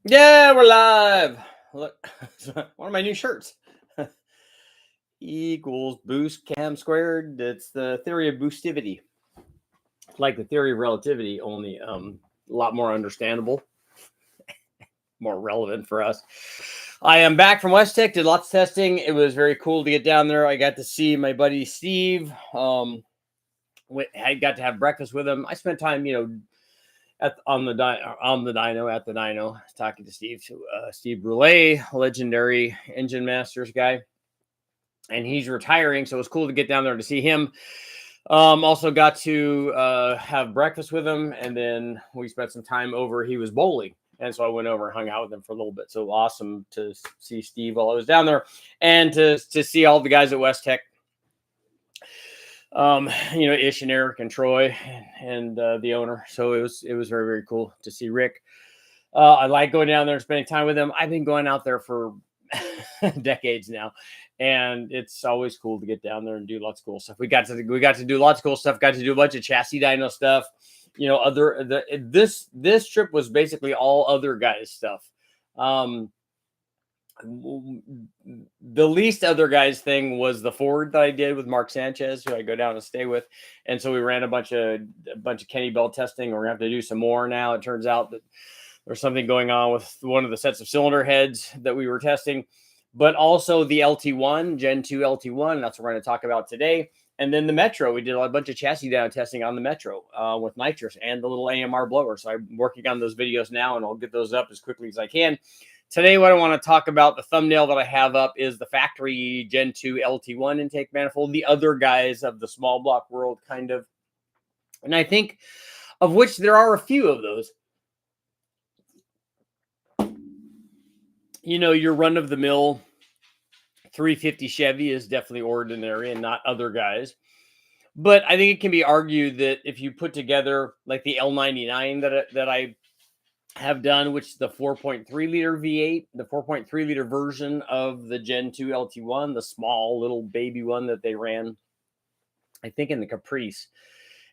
Yeah, we're live. Look, one of my new shirts. E equals boost cam squared. It's the theory of boostivity, like the theory of relativity, only a lot more understandable, more relevant for us. I am back from Westech. Did lots of testing. It was very cool to get down there. I got to see my buddy Steve. I got to have breakfast with him. I spent time, on the dyno, talking to Steve Brule, legendary engine masters guy, and he's retiring, so it was cool to get down there to see him. Also got to have breakfast with him, and then we spent some time over. He was bowling, and so I went over and hung out with him for a little bit. So awesome to see Steve while I was down there, and to see all the guys at Westech. Ish and Eric and Troy and the owner. So it was very, very cool to see Rick. I like going down there and spending time with him. I've been going out there for decades now, and it's always cool to get down there and do lots of cool stuff. We got to do lots of cool stuff. Got to do a bunch of chassis dyno stuff. This trip was basically all other guys' stuff. The least other guys thing was the Ford that I did with Mark Sanchez, who I go down and stay with, and so we ran a bunch of Kenny Bell testing. We're gonna have to do some more now. It turns out that there's something going on with one of the sets of cylinder heads that we were testing, but also the LT1 Gen 2 LT1. That's what we're going to talk about today. And then the Metro, we did a bunch of chassis down testing on the Metro with nitrous and the little AMR blower. So I'm working on those videos now, and I'll get those up as quickly as I can. Today, what I want to talk about, the thumbnail that I have up, is the factory Gen 2 LT1 intake manifold, the other guys of the small block world, kind of. And I think of which there are a few of those. Your run-of-the-mill 350 Chevy is definitely ordinary and not other guys. But I think it can be argued that if you put together like the L99 that I have done, which is the 4.3 liter V8, the 4.3 liter version of the Gen 2 LT1, the small little baby one that they ran, I think, in the Caprice,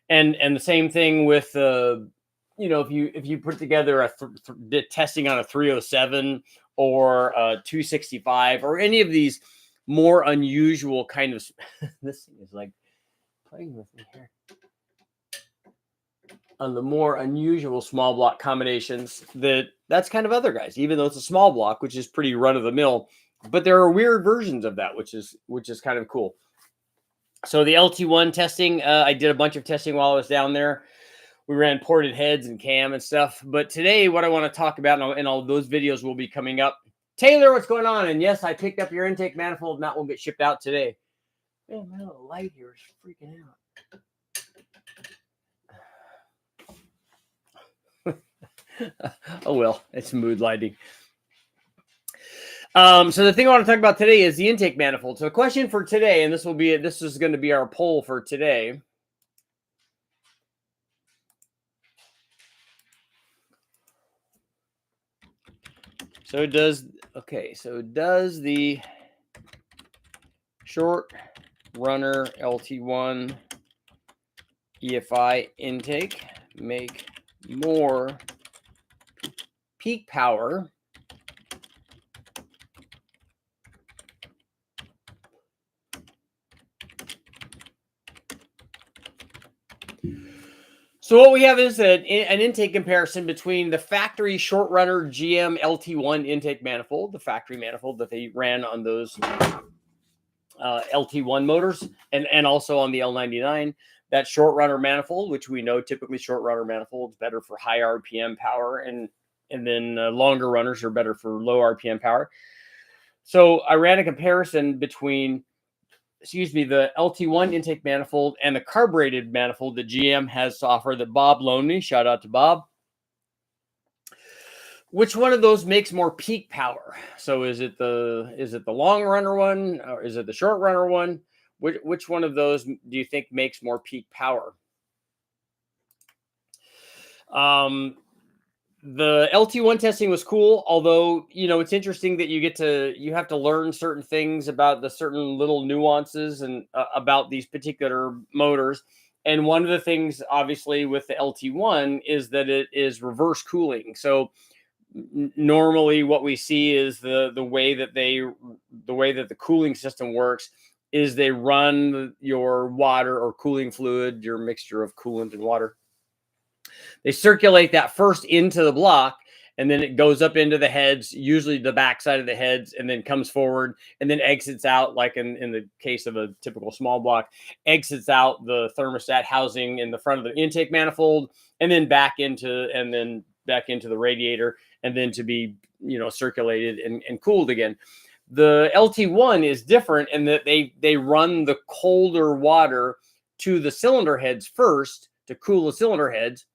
and the same thing with if you put together testing on a 307 or a 265 or any of these more unusual kind of this thing is like playing with me here. On the more unusual small block combinations, that's kind of other guys, even though it's a small block, which is pretty run of the mill. But there are weird versions of that, which is kind of cool. So the LT1 testing, I did a bunch of testing while I was down there. We ran ported heads and cam and stuff. But today, what I want to talk about, and all those videos will be coming up. Taylor, what's going on? And yes, I picked up your intake manifold, and that will get shipped out today. Man, my little light here is freaking out. Oh, well, it's mood lighting. So the thing I want to talk about today is the intake manifold. So a question for today, and this is going to be our poll for today. So does the short runner LT1 EFI intake make more peak power So what we have is an intake comparison between the factory short runner GM LT1 intake manifold, the factory manifold that they ran on those LT1 motors, and also on the L99, that short runner manifold, which we know typically short runner manifolds better for high RPM power, and then longer runners are better for low RPM power. So I ran a comparison between the LT1 intake manifold and the carbureted manifold that GM has to offer that Bob loaned me. Shout out to Bob. Which one of those makes more peak power? So is it the long runner one, or is it the short runner one? Which one of those do you think makes more peak power? The LT1 testing was cool, although, it's interesting that you have to learn certain things about the certain little nuances and about these particular motors. And one of the things, obviously, with the LT1 is that it is reverse cooling. So normally what we see is the way that the cooling system works is they run your water or cooling fluid, your mixture of coolant and water. They circulate that first into the block, and then it goes up into the heads, usually the back side of the heads, and then comes forward and then exits out, like in the case of a typical small block, exits out the thermostat housing in the front of the intake manifold, and then back into the radiator, and then to be circulated and cooled again. The LT1 is different in that they run the colder water to the cylinder heads first to cool the cylinder heads,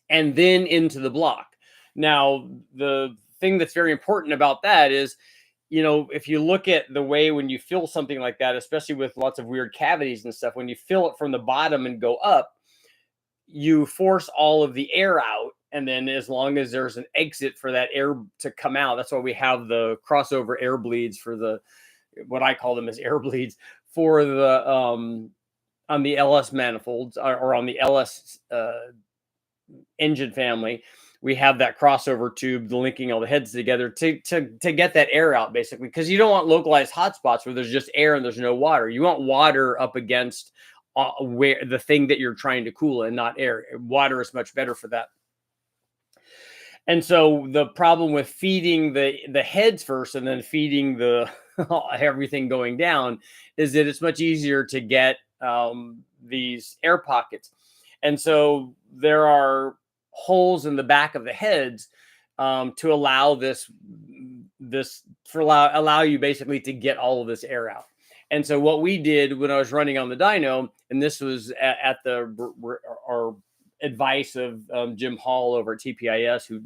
and then into the block. Now, the thing that's very important about that is, if you look at the way when you fill something like that, especially with lots of weird cavities and stuff, when you fill it from the bottom and go up, you force all of the air out. And then as long as there's an exit for that air to come out, that's why we have the crossover air bleeds for what I call them as air bleeds for the, on the LS manifolds or on the LS engine family. We have that crossover tube linking all the heads together to get that air out, basically, because you don't want localized hotspots where there's just air and there's no water. You want water up against where the thing that you're trying to cool and not air. Water is much better for that. And so the problem with feeding the heads first and then feeding the everything going down is that it's much easier to get these air pockets. And so there are holes in the back of the heads to allow allow you basically to get all of this air out. And so what we did when I was running on the dyno, and this was at our advice of Jim Hall over at TPIS, who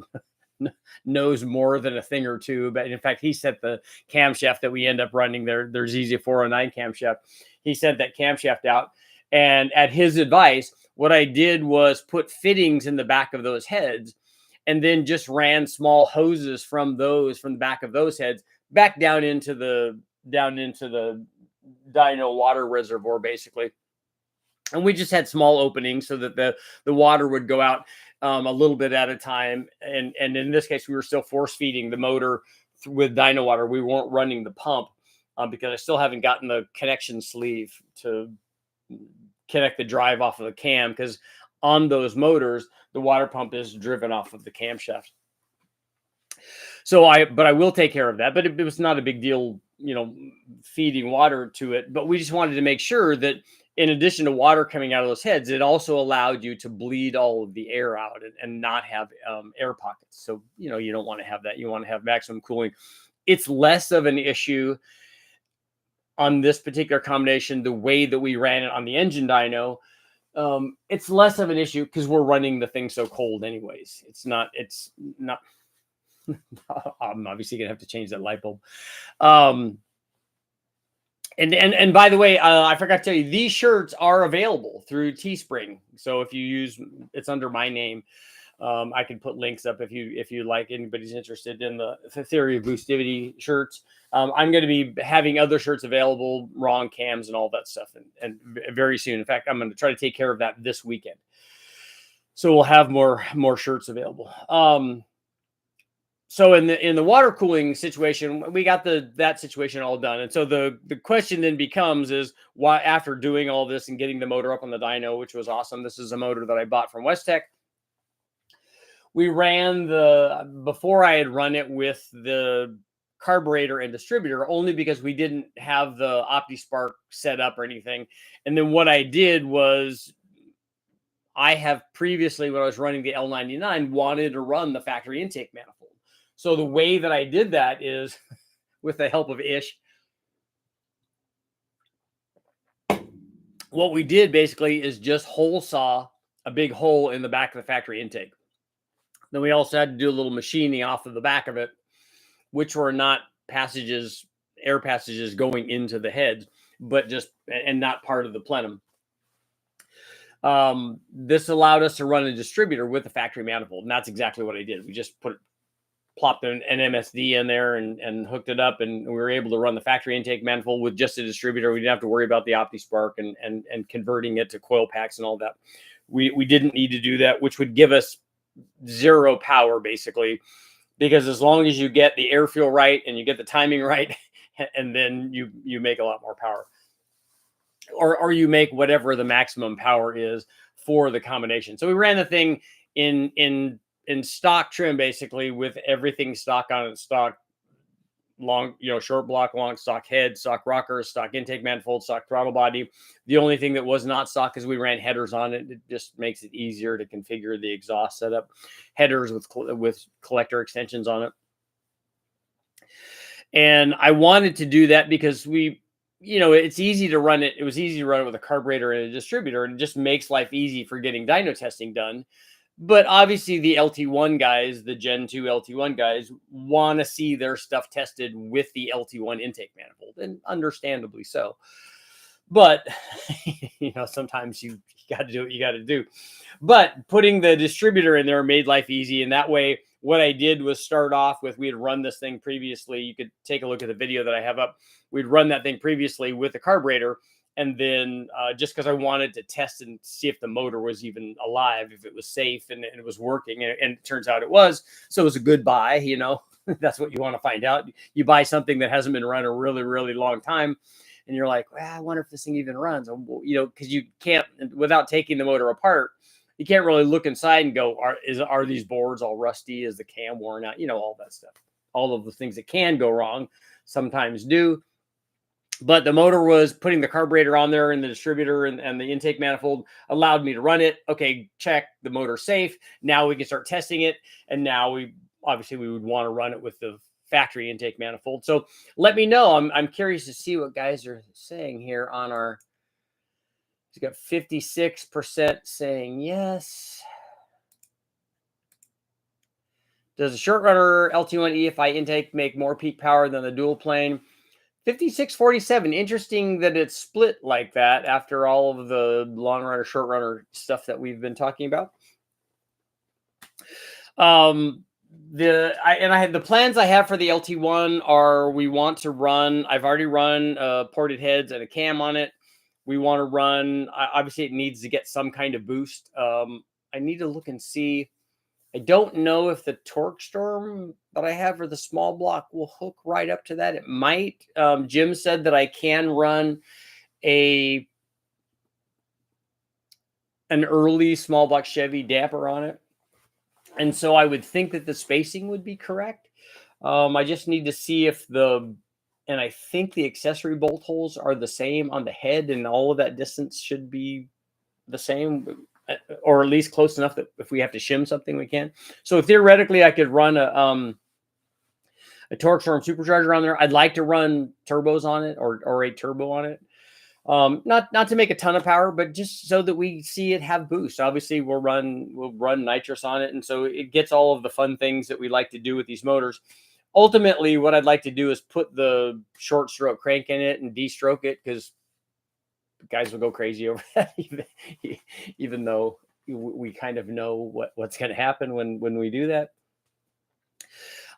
knows more than a thing or two, but in fact, he set the camshaft that we end up running their ZZ409 camshaft. He set that camshaft out, and at his advice, what I did was put fittings in the back of those heads, and then just ran small hoses from the back of those heads back down into the dyno water reservoir, basically. And we just had small openings so that the water would go out a little bit at a time. And in this case, we were still force feeding the motor with dyno water. We weren't running the pump because I still haven't gotten the connection sleeve to connect the drive off of the cam, because on those motors, the water pump is driven off of the camshaft. So I will take care of that, but it was not a big deal, feeding water to it. But we just wanted to make sure that in addition to water coming out of those heads, it also allowed you to bleed all of the air out and not have air pockets. So, you don't want to have that. You want to have maximum cooling. It's less of an issue on this particular combination, the way that we ran it on the engine dyno. It's less of an issue because we're running the thing so cold anyways. It's not I'm obviously gonna have to change that light bulb. And by the way, I forgot to tell you, these shirts are available through Teespring. So if you use, it's under my name. I can put links up if you like, anybody's interested in the Theory of Boostivity shirts. I'm going to be having other shirts available, wrong cams and all that stuff, and very soon. In fact, I'm going to try to take care of that this weekend. So we'll have more shirts available. So in the water cooling situation, we got that situation all done. And so the question then becomes is why, after doing all this and getting the motor up on the dyno, which was awesome. This is a motor that I bought from Westech. We ran before I had run it with the carburetor and distributor, only because we didn't have the OptiSpark set up or anything. And then what I did was, I have previously, when I was running the L99, wanted to run the factory intake manifold. So the way that I did that is with the help of Ish. What we did basically is just hole saw a big hole in the back of the factory intake. Then we also had to do a little machining off of the back of it, which were not air passages going into the heads, but and not part of the plenum. This allowed us to run a distributor with the factory manifold. And that's exactly what I did. We just plopped an MSD in there and hooked it up, and we were able to run the factory intake manifold with just a distributor. We didn't have to worry about the OptiSpark and converting it to coil packs and all that. We didn't need to do that, which would give us zero power basically, because as long as you get the air fuel right and you get the timing right, and then you make a lot more power, or you make whatever the maximum power is for the combination. So we ran the thing in stock trim, basically, with everything stock on it, stock long, short block, long stock head, stock rockers, stock intake manifold, stock throttle body. The only thing that was not stock is we ran headers on it. It just makes it easier to configure the exhaust setup. Headers with collector extensions on it. And I wanted to do that because it's easy to run it. It was easy to run it with a carburetor and a distributor, and it just makes life easy for getting dyno testing done. But obviously the LT1 guys, the Gen 2 LT1 guys, want to see their stuff tested with the LT1 intake manifold, and understandably so. But, sometimes you got to do what you got to do. But putting the distributor in there made life easy. And that way, what I did was start off with, we had run this thing previously. You could take a look at the video that I have up. We'd run that thing previously with the carburetor. And then just because I wanted to test and see if the motor was even alive, if it was safe and it was working. And it turns out it was. So it was a good buy, That's what you want to find out. You buy something that hasn't been run a really, really long time, and you're like, well, I wonder if this thing even runs, because you can't, without taking the motor apart, you can't really look inside and go, are these boards all rusty? Is the cam worn out? All that stuff. All of the things that can go wrong sometimes do. But the motor was, putting the carburetor on there and the distributor and the intake manifold allowed me to run it. Okay, check, the motor's safe. Now we can start testing it. And now we would want to run it with the factory intake manifold. So let me know. I'm curious to see what guys are saying here on our. He's got 56% saying yes. Does a short runner LT1 EFI intake make more peak power than the dual plane? 56-47. Interesting that it's split like that after all of the long runner, short runner stuff that we've been talking about. The plans I have for the LT1 are, we want to run, I've already run ported heads and a cam on it. We want to run, obviously it needs to get some kind of boost. I need to look and see. I don't know if the torque storm that I have for the small block will hook right up to that. It might. Jim said that I can run an early small block Chevy damper on it. And so I would think that the spacing would be correct. I just need to see if and I think the accessory bolt holes are the same on the head, and all of that distance should be the same, or at least close enough that if we have to shim something, we can. So theoretically, I could run a torque storm supercharger on there. I'd like to run turbos on it, or a turbo on it. Not to make a ton of power, but just so that we see it have boost. Obviously, we'll run nitrous on it, and so it gets all of the fun things that we like to do with these motors. Ultimately, what I'd like to do is put the short stroke crank in it and de-stroke it, because guys will go crazy over that, even though we kind of know what's going to happen when we do that.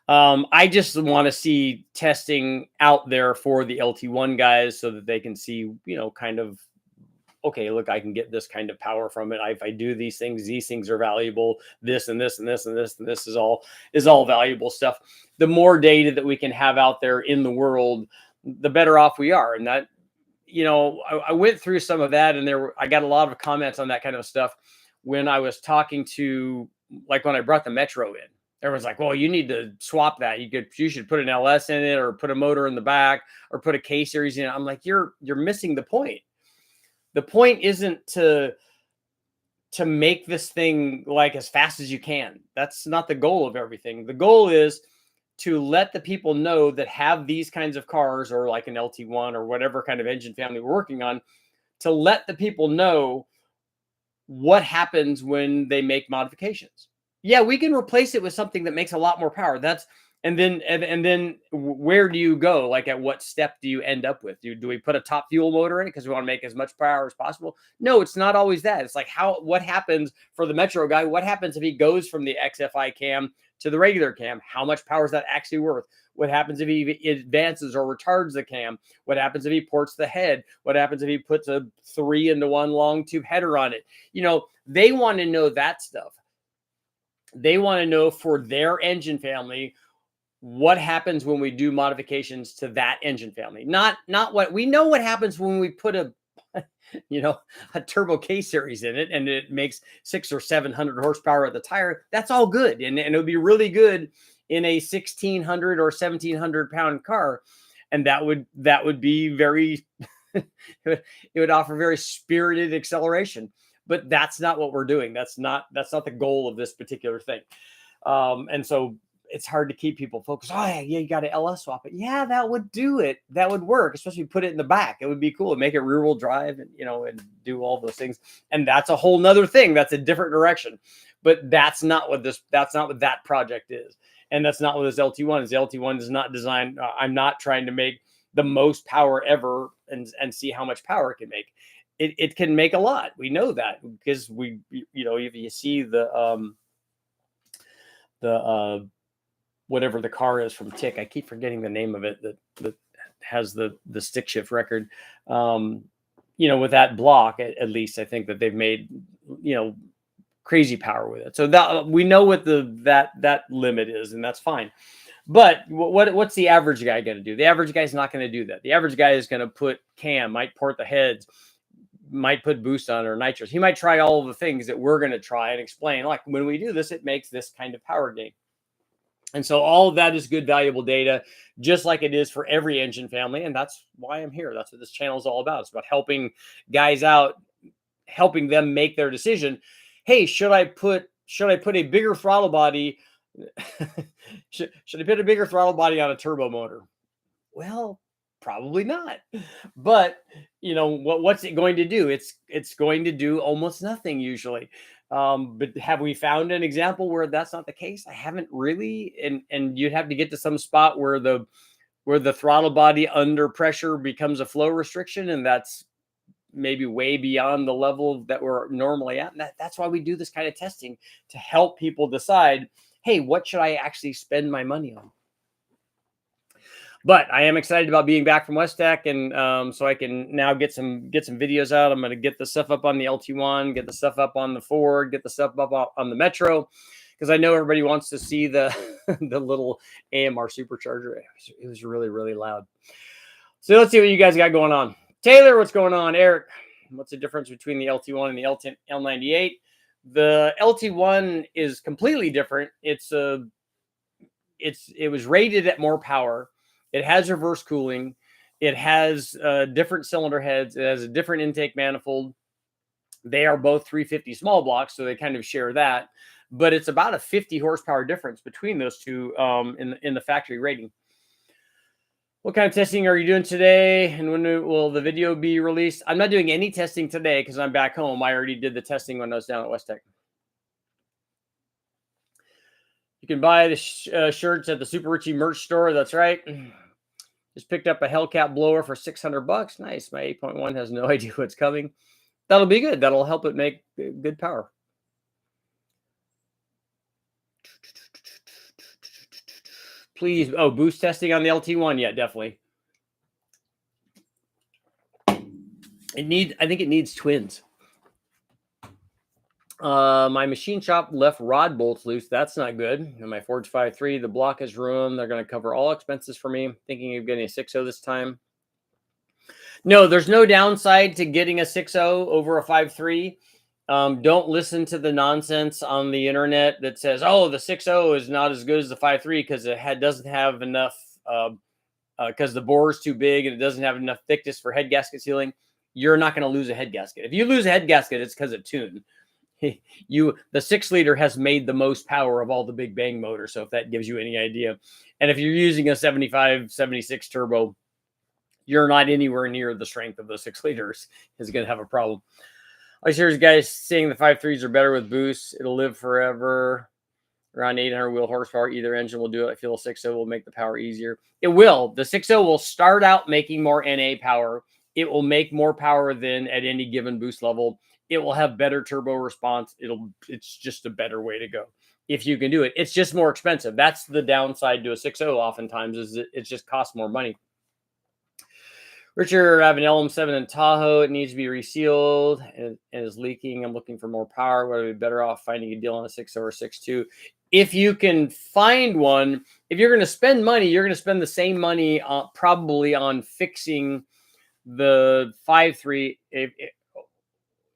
I just want to see testing out there for the LT1 guys so that they can see, kind of, okay, look, I can get this kind of power from it. If I do these things are valuable. This and this and this and this and this is all valuable stuff. The more data that we can have out there in the world, the better off we are. And that, I went through some of that, and I got a lot of comments on that kind of stuff when I was talking to, like, when I brought the Metro in. Everyone's like, well, you need to swap that. You should put an LS in it, or put a motor in the back, or put a K series in it. I'm like, you're missing the point. The point isn't to make this thing like as fast as you can. That's not the goal of everything. The goal is to let the people know that have these kinds of cars, or like an LT1 or whatever kind of engine family we're working on, to let the people know what happens when they make modifications. Yeah, we can replace it with something that makes a lot more power. And then where do you go? Like, at what step do you end up with? Do we put a top fuel motor in it because we want to make as much power as possible? No, it's not always that. It's like, what happens for the Metro guy? What happens if he goes from the XFI cam to the regular cam? How much power is that actually worth? What happens if he advances or retards the cam? What happens if he ports the head? What happens if he puts a 3-into-1 long tube header on it? They want to know that stuff. They want to know for their engine family, what happens when we do modifications to that engine family. Not what we know what happens when we put a a turbo K series in it and it makes 600 or 700 horsepower at the tire. That's all good. And it would be really good in a 1600 or 1700 pound car. And that would be very, it would offer very spirited acceleration, but that's not what we're doing. That's not the goal of this particular thing. And so it's hard to keep people focused. Oh yeah, you got to LS swap it. Yeah, that would do it. That would work, especially if you put it in the back. It would be cool. Make it rear wheel drive and, and do all those things. And that's a whole nother thing. That's a different direction. But that's not what that project is. And that's not what this LT1 is. The LT1 is not designed. I'm not trying to make the most power ever and see how much power it can make. It can make a lot. We know that because if you see the whatever the car is from Tick, I keep forgetting the name of it, that has the stick shift record. With that block, at least I think that they've made, crazy power with it. So that we know what that limit is, and that's fine. But what's the average guy going to do? The average guy's not going to do that. The average guy is going to put cam, might port the heads, might put boost on or nitrous. He might try all of the things that we're going to try and explain. Like when we do this, it makes this kind of power gain. And so all of that is good, valuable data, just like it is for every engine family. And that's why I'm here. That's what this channel is all about. It's about helping guys out, helping them make their decision. Hey, should I put a bigger throttle body? should I put a bigger throttle body on a turbo motor? Well, probably not. But what's it going to do? It's going to do almost nothing usually. But have we found an example where that's not the case? I haven't really. And you'd have to get to some spot where the throttle body under pressure becomes a flow restriction, and that's maybe way beyond the level that we're normally at. And that's why we do this kind of testing, to help people decide, hey, what should I actually spend my money on? But I am excited about being back from Westech, and so I can now get some videos out. I'm going to get the stuff up on the LT1, get the stuff up on the Ford, get the stuff up on the Metro, because I know everybody wants to see the the little AMR supercharger. It was really, really loud. So let's see what you guys got going on. Taylor, what's going on? Eric, what's the difference between the LT1 and the L98? The LT1 is completely different. It was rated at more power. It has reverse cooling. It has different cylinder heads. It has a different intake manifold. They are both 350 small blocks, so they kind of share that. But it's about a 50 horsepower difference between those two in the factory rating. What kind of testing are you doing today? And when will the video be released? I'm not doing any testing today because I'm back home. I already did the testing when I was down at Westech. You can buy the shirts at the Super Richie merch store. That's right. Just picked up a Hellcat blower for $600. Nice. My 8.1 has no idea what's coming. That'll be good. That'll help it make good power. Please. Oh, boost testing on the LT1. Yeah, definitely. I think it needs twins. My machine shop left rod bolts loose. That's not good. And my Forge 5.3, the block is ruined. They're going to cover all expenses for me. Thinking of getting a 6.0 this time. No, there's no downside to getting a 6.0 over a 5.3. Don't listen to the nonsense on the internet that says, oh, the 6.0 is not as good as the 5.3 because it doesn't have enough, because the bore is too big and it doesn't have enough thickness for head gasket sealing. You're not going to lose a head gasket. If you lose a head gasket, it's because of tune. The 6-liter has made the most power of all the big bang motors. So if that gives you any idea, and if you're using a 75, 76 turbo, you're not anywhere near the strength of the 6 liters. Is going to have a problem. I hear you guys saying the 5.3s are better with boosts. It'll live forever. Around 800 wheel horsepower, either engine will do it. I feel a 6.0 will make the power easier. It will. The 6.0 will start out making more NA power. It will make more power than at any given boost level. It will have better turbo response. It's just a better way to go if you can do it. It's just more expensive. That's the downside to a 6.0 oftentimes, is it just costs more money. Richard, I have an LM7 in Tahoe. It needs to be resealed and is leaking. I'm looking for more power. Would I be better off finding a deal on a 6.0 or 6.2? If you can find one, if you're going to spend money, you're going to spend the same money probably on fixing the 5.3.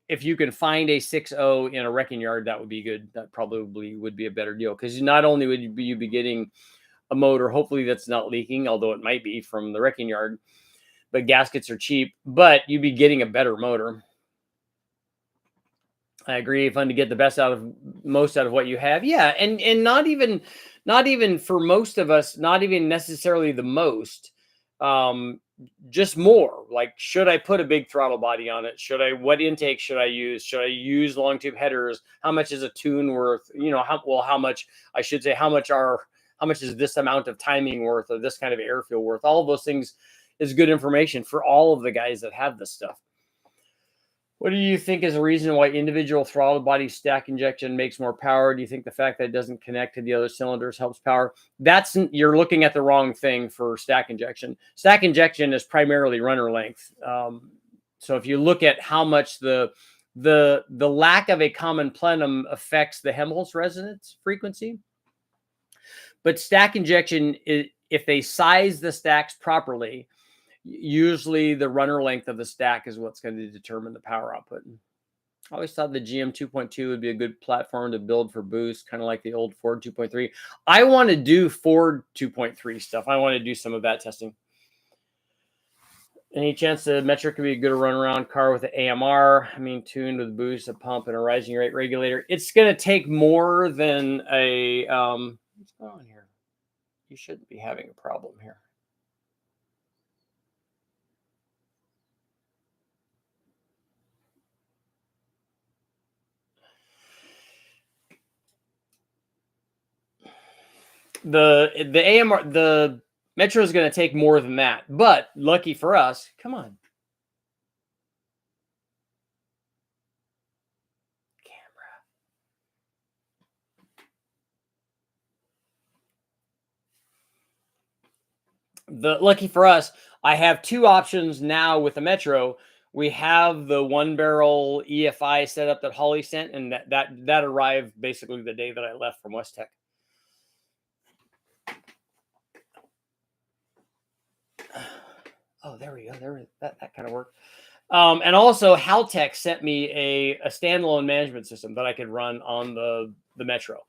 If you can find a 6.0 in a wrecking yard, that would be good. That probably would be a better deal, because not only would you be getting a motor, hopefully that's not leaking, although it might be from the wrecking yard, but gaskets are cheap, but you'd be getting a better motor. I agree. Fun to get the most out of what you have. Yeah. And not even for most of us, not even necessarily the most, just more. Like, should I put a big throttle body on it? What intake should I use? Should I use long tube headers? How much is a tune worth? How much is this amount of timing worth, or this kind of air fuel worth? All of those things is good information for all of the guys that have this stuff. What do you think is a reason why individual throttle body stack injection makes more power? Do you think the fact that it doesn't connect to the other cylinders helps power? You're looking at the wrong thing for stack injection. Stack injection is primarily runner length. So if you look at how much the lack of a common plenum affects the Helmholtz resonance frequency, but stack injection, if they size the stacks properly, usually the runner length of the stack is what's going to determine the power output. I always thought the GM 2.2 would be a good platform to build for boost, kind of like the old Ford 2.3. I want to do Ford 2.3 stuff. I want to do some of that testing. Any chance the Metro could be a good run-around car with the AMR? I mean, tuned with boost, a pump, and a rising rate regulator. It's going to take more than a... what's going on here? You shouldn't be having a problem here. The AMR, the Metro is going to take more than that, but lucky for us, come on. Lucky for us, I have two options now with the Metro. We have the 1-barrel EFI setup that Holly sent, and that arrived basically the day that I left from Westech. Oh, there we go. That kind of worked. And also, Haltech sent me a standalone management system that I could run on the Metro.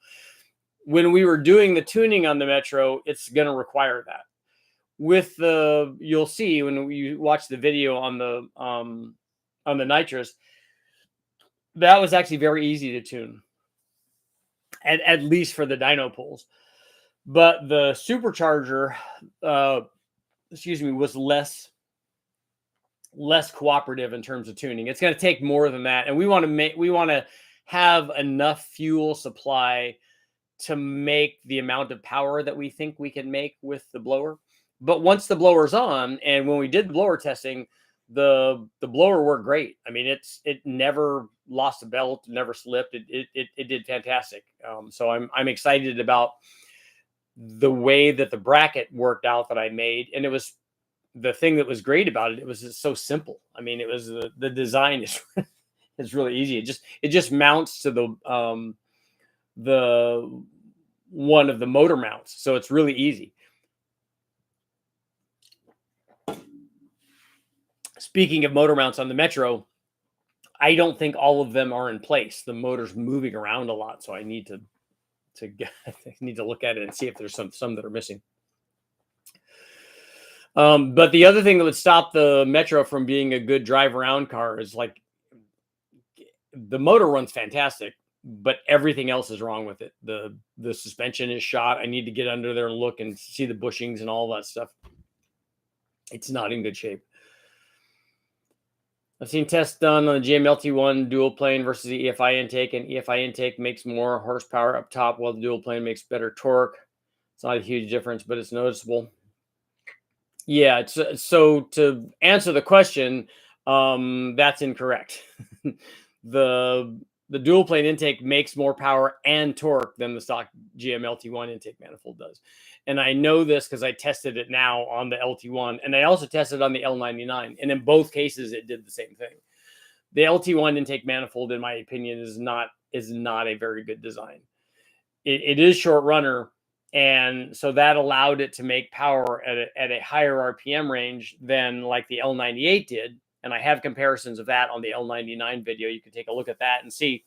When we were doing the tuning on the Metro, it's going to require that. You'll see when you watch the video on the nitrous, that was actually very easy to tune, at least for the dyno pulls. But the supercharger, was less cooperative in terms of tuning. It's going to take more than that, and we want to have enough fuel supply to make the amount of power that we think we can make with the blower. But once the blower's on, and when we did the blower testing, the blower worked great. I mean, it never lost a belt, never slipped. It did fantastic. So I'm excited about the way that the bracket worked out that I made, and it was the thing that was great about it. It was so simple. I mean, it was the design is really easy. It just mounts to the one of the motor mounts, so it's really easy. Speaking of motor mounts on the Metro, I don't think all of them are in place. The motor's moving around a lot, so I need to look at it and see if there's some that are missing. But the other thing that would stop the Metro from being a good drive around car is, like, the motor runs fantastic, but everything else is wrong with it. The suspension is shot. I need to get under there and look and see the bushings and all that stuff. It's not in good shape. I've seen tests done on the GM LT1 dual plane versus the EFI intake, and EFI intake makes more horsepower up top while the dual plane makes better torque. It's not a huge difference, but it's noticeable. Yeah, so to answer the question, that's incorrect. The the dual plane intake makes more power and torque than the stock GM LT1 intake manifold does. And I know this because I tested it now on the LT1, and I also tested on the L99. And in both cases, it did the same thing. The LT1 intake manifold, in my opinion, is not a very good design. It is short runner, and so that allowed it to make power at a higher RPM range than like the L98 did. And I have comparisons of that on the L99 video. You can take a look at that and see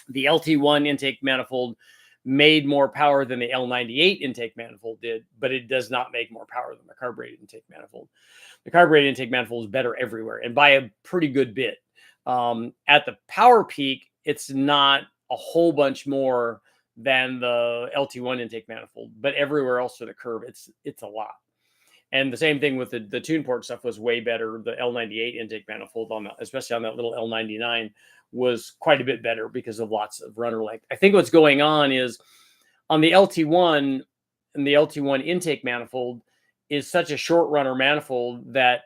the LT1 intake manifold made more power than the L98 intake manifold did, but it does not make more power than the carbureted intake manifold. The carbureted intake manifold is better everywhere and by a pretty good bit. At the power peak, it's not a whole bunch more than the LT1 intake manifold, but everywhere else to the curve, it's a lot. And the same thing with the tune port stuff was way better. The L98 intake manifold, especially on that little L99, was quite a bit better because of lots of runner length. I think what's going on is on the LT1 and the LT1 intake manifold is such a short runner manifold that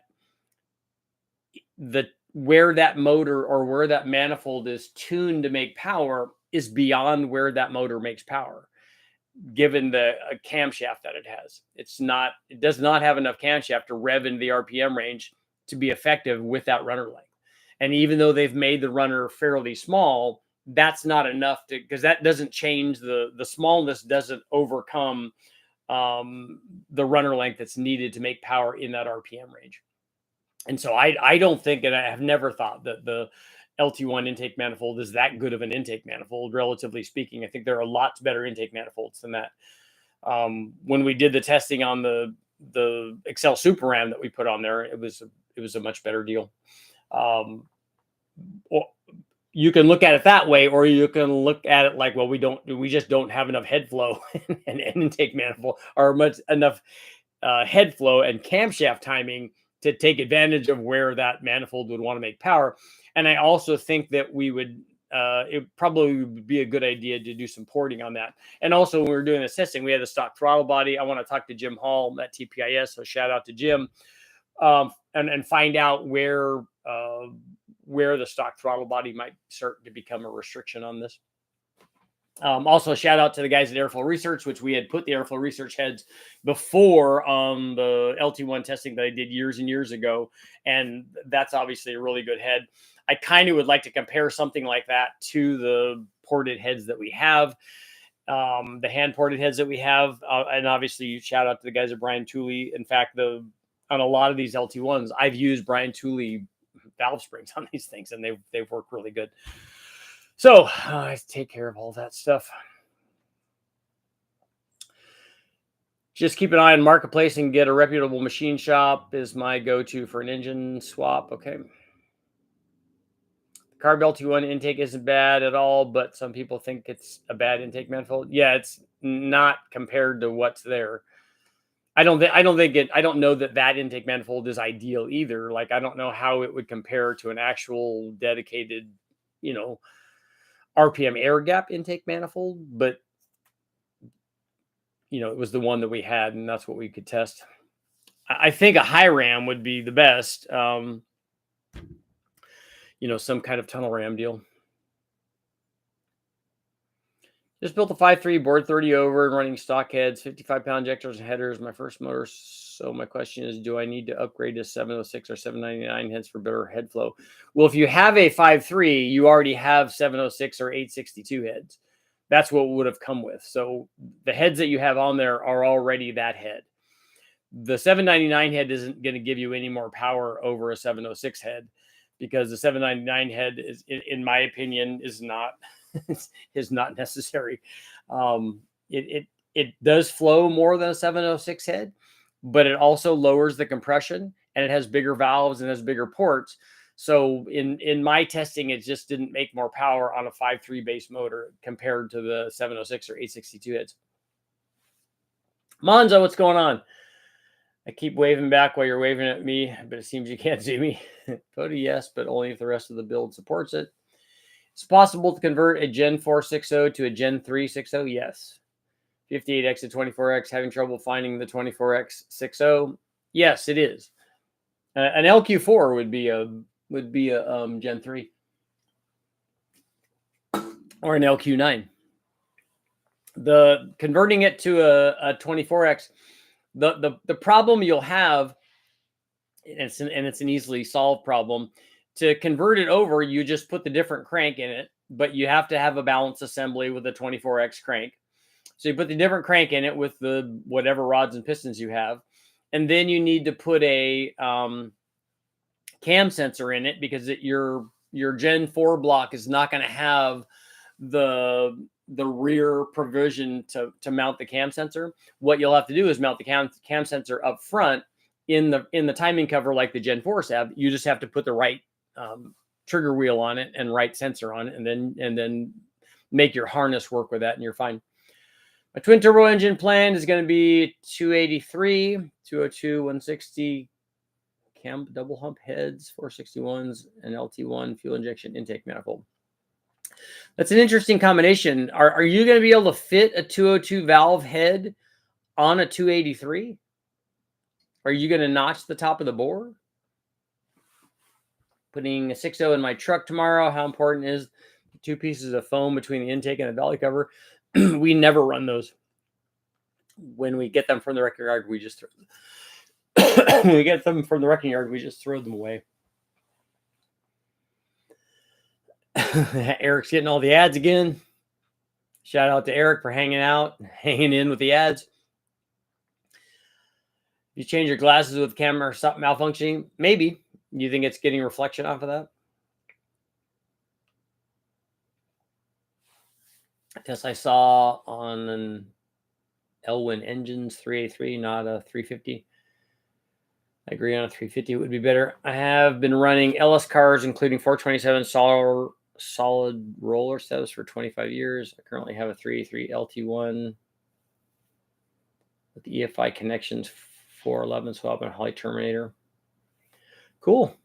where that motor or where that manifold is tuned to make power is beyond where that motor makes power, given the camshaft that it has. It does not have enough camshaft to rev into the RPM range to be effective with that runner length. And even though they've made the runner fairly small, that's not enough because that doesn't change the smallness doesn't overcome the runner length that's needed to make power in that RPM range. And so I don't think, and I have never thought that the LT1 intake manifold is that good of an intake manifold, relatively speaking. I think there are lots better intake manifolds than that. When we did the testing on the Excel Super Ram that we put on there, it was a much better deal. You can look at it that way, or you can look at it like, well, we just don't have enough head flow and intake manifold, or enough head flow and camshaft timing to take advantage of where that manifold would want to make power. And I also think that it probably would be a good idea to do some porting on that. And also when we were doing this testing, we had a stock throttle body. I want to talk to Jim Hall at TPIS. So shout out to Jim, and find out where the stock throttle body might start to become a restriction on this. Also, shout out to the guys at Airflow Research, which we had put the Airflow Research heads before on the LT1 testing that I did years and years ago. And that's obviously a really good head. I kind of would like to compare something like that to the ported heads that we have, the hand ported heads that we have. And obviously, shout out to the guys at Brian Tooley. In fact, on a lot of these LT1s, I've used Brian Tooley valve springs on these things, and they've worked really good. So I take care of all that stuff. Just keep an eye on Marketplace and get a reputable machine shop is my go-to for an engine swap. Okay. CARB LT1 intake isn't bad at all, but some people think it's a bad intake manifold. Yeah, it's not compared to what's there. I don't know that intake manifold is ideal either. Like, I don't know how it would compare to an actual dedicated, RPM air gap intake manifold, but it was the one that we had, and that's what we could test. I think a high ram would be the best. Some kind of tunnel ram deal. Just built a 5.3 board 30 over and running stock heads, 55-pound injectors and headers. My first motor. So my question is, do I need to upgrade to 706 or 799 heads for better head flow? Well, if you have a 5.3, you already have 706 or 862 heads. That's what would have come with. So the heads that you have on there are already that head. The 799 head isn't going to give you any more power over a 706 head, because the 799 head is, in my opinion, is not necessary. It does flow more than a 706 head, but it also lowers the compression, and it has bigger valves and has bigger ports. So in my testing, it just didn't make more power on a 5.3 base motor compared to the 706 or 862 heads. Monzo, what's going on? I keep waving back while you're waving at me, but it seems you can't see me. Photo, yes, but only if the rest of the build supports it. It's possible to convert a Gen 460 to a Gen 360. Yes. 58X to 24X, having trouble finding the 24X 60. Yes, it is. An LQ4 would be a Gen 3. or an LQ9. The converting it to a 24X, the problem you'll have, and it's an easily solved problem. To convert it over, you just put the different crank in it, but you have to have a balance assembly with a 24X crank. So you put the different crank in it with the whatever rods and pistons you have, and then you need to put a cam sensor in it because your Gen 4 block is not going to have the rear provision to mount the cam sensor. What you'll have to do is mount the cam sensor up front in the timing cover like the Gen 4s have. You just have to put the right trigger wheel on it and right sensor on it, and then make your harness work with that, and you're fine. My twin turbo engine plan is going to be 283, 202, 160 cam double hump heads, 461s, and LT1 fuel injection intake manifold. That's an interesting combination. Are you going to be able to fit a 202 valve head on a 283? Are you going to notch the top of the bore? Putting a 6.0 in my truck tomorrow. How important is 2 pieces of foam between the intake and the belly cover? We never run those. When we get them from the wrecking yard, we just throw them. When we get them from the wrecking yard, we just throw them away. Eric's getting all the ads again. Shout out to Eric for hanging in with the ads. You change your glasses with camera malfunctioning? Maybe. You think it's getting reflection off of that? Yes, I saw on an L1 engines 383, not a 350. I agree on a 350 would be better. I have been running LS cars, including 427 solid roller setups for 25 years. I currently have a 383 LT1 with the EFI connections, 411 swap, and a Holly Terminator. Cool.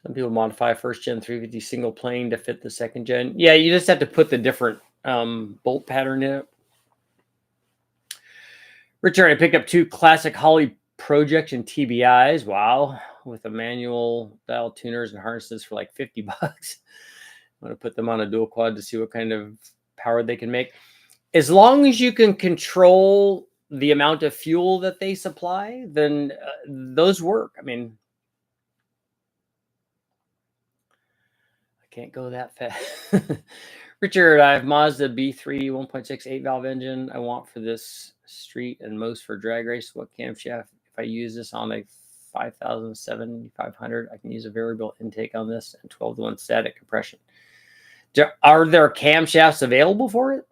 Some people modify first gen 350 single plane to fit the second gen. Yeah, you just have to put the different bolt pattern in it. Richard, I picked up 2 classic Holly projection TBIs. Wow. With a manual dial tuners and harnesses for like 50 bucks. I'm going to put them on a dual quad to see what kind of power they can make. As long as you can control the amount of fuel that they supply, then those work. I mean, I can't go that fast. Richard, I have Mazda B3 1.6 8-valve engine I want for this street and most for drag race. What camshaft? If I use this on a 5,000, 7,500, I can use a variable intake on this and 12-to-1 static compression. Are there camshafts available for it?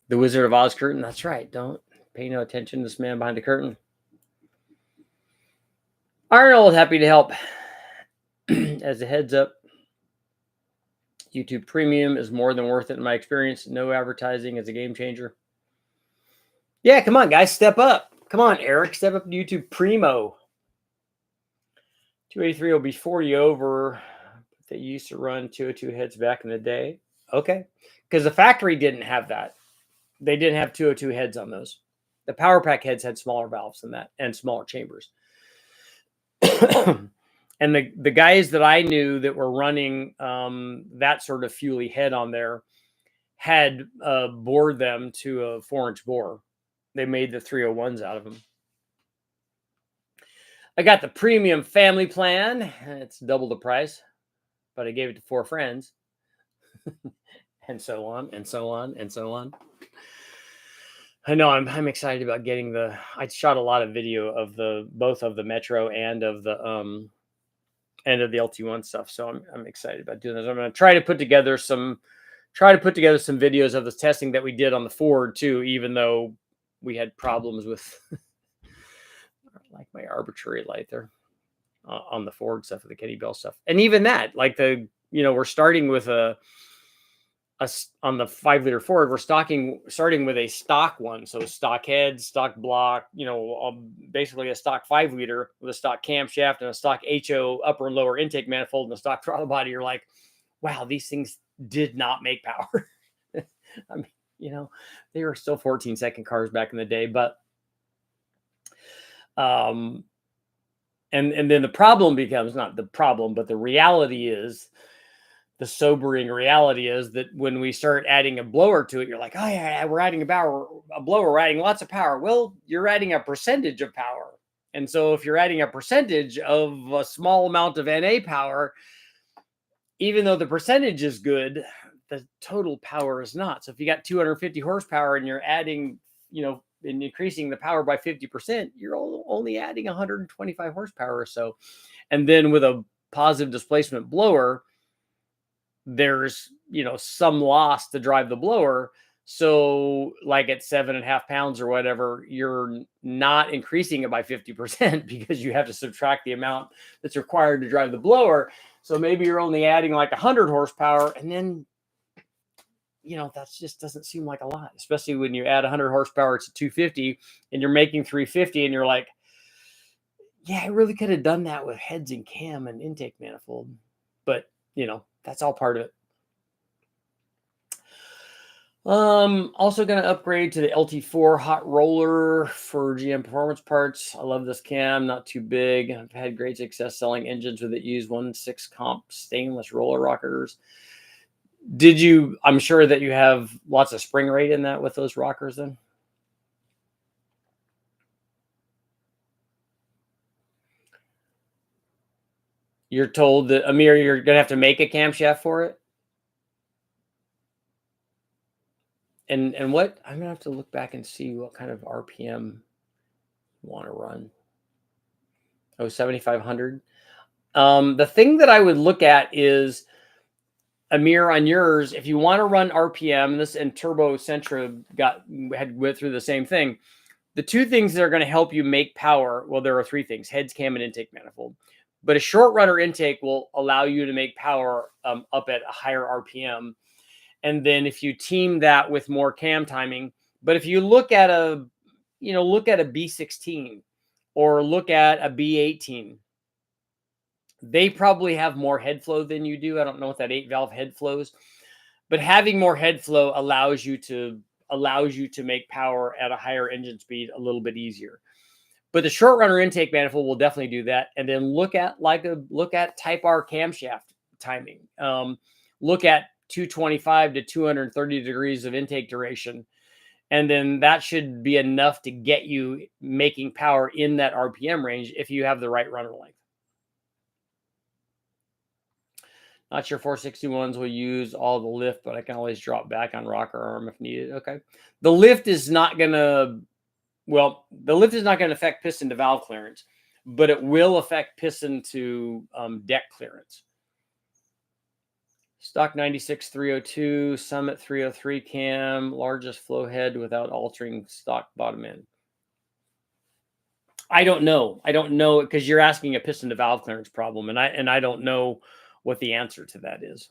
The Wizard of Oz curtain. That's right. Don't pay no attention to this man behind the curtain. Arnold, happy to help. As a heads up, YouTube Premium is more than worth it in my experience. No advertising is a game changer. Yeah, come on, guys, step up. Come on, Eric, step up to YouTube Primo. 283 will be 40 over. They used to run 202 heads back in the day. Okay, because the factory didn't have that. They didn't have 202 heads on those. The Power Pack heads had smaller valves than that and smaller chambers. And the guys that I knew that were running that sort of fuely head on there had bored them to a 4-inch bore. They made the 301s out of them. I got the premium family plan. It's double the price, but I gave it to 4 friends. And so on, and so on, and so on. I know I'm excited about getting I shot a lot of video of both of the Metro and of the LT1 stuff. So I'm excited about doing this. I'm going to try to put together some videos of the testing that we did on the Ford too, even though we had problems with like my arbitrary light there on the Ford stuff, with the Kenny Bell stuff. And even that, like we're starting with on the 5-liter Ford, we're starting with a stock one. So stock head, stock block, basically a stock 5-liter with a stock camshaft and a stock HO upper and lower intake manifold and a stock throttle body. You're like, wow, these things did not make power. I mean, they were still 14-second cars back in the day, but, and And then the problem becomes, not the problem, but the reality is, the sobering reality is that when we start adding a blower to it, you're like, oh yeah, we're adding a blower, we're adding lots of power. Well, you're adding a percentage of power. And so if you're adding a percentage of a small amount of NA power, even though the percentage is good, the total power is not. So if you got 250 horsepower and you're adding, and increasing the power by 50%, you're only adding 125 horsepower or so. And then with a positive displacement blower, there's, some loss to drive the blower. So like at 7.5 pounds or whatever, you're not increasing it by 50% because you have to subtract the amount that's required to drive the blower. So maybe you're only adding like 100 horsepower, and then, that just doesn't seem like a lot, especially when you add 100 horsepower to 250 and you're making 350 and you're like, yeah, I really could have done that with heads and cam and intake manifold. But, that's all part of it. Also going to upgrade to the LT4 hot roller for GM performance parts. I love this cam, not too big. I've had great success selling engines with it. Use 1/6 comp stainless roller rockers. I'm sure that you have lots of spring rate in that with those rockers then? You're told that, Amir, you're going to have to make a camshaft for it? And what, I'm going to have to look back and see what kind of RPM you want to run. Oh, 7,500. The thing that I would look at is, Amir, on yours, if you want to run RPM, this and Turbo Sentra went through the same thing. The two things that are going to help you make power, well, there are three things: heads, cam, and intake manifold. But a short runner intake will allow you to make power up at a higher RPM. And then if you team that with more cam timing, but if you look at a B16 or look at a B18, they probably have more head flow than you do. I don't know what that 8-valve head flows, but having more head flow allows you to make power at a higher engine speed a little bit easier. But the short runner intake manifold will definitely do that. And then look at Type R camshaft timing. Look at 225 to 230 degrees of intake duration. And then that should be enough to get you making power in that RPM range if you have the right runner length. Not sure 461s will use all the lift, but I can always drop back on rocker arm if needed. Okay. The lift is not going to affect piston to valve clearance, but it will affect piston to deck clearance. Stock 96 302, Summit 303 cam, largest flow head without altering stock bottom end. I don't know because you're asking a piston to valve clearance problem, and I don't know what the answer to that is.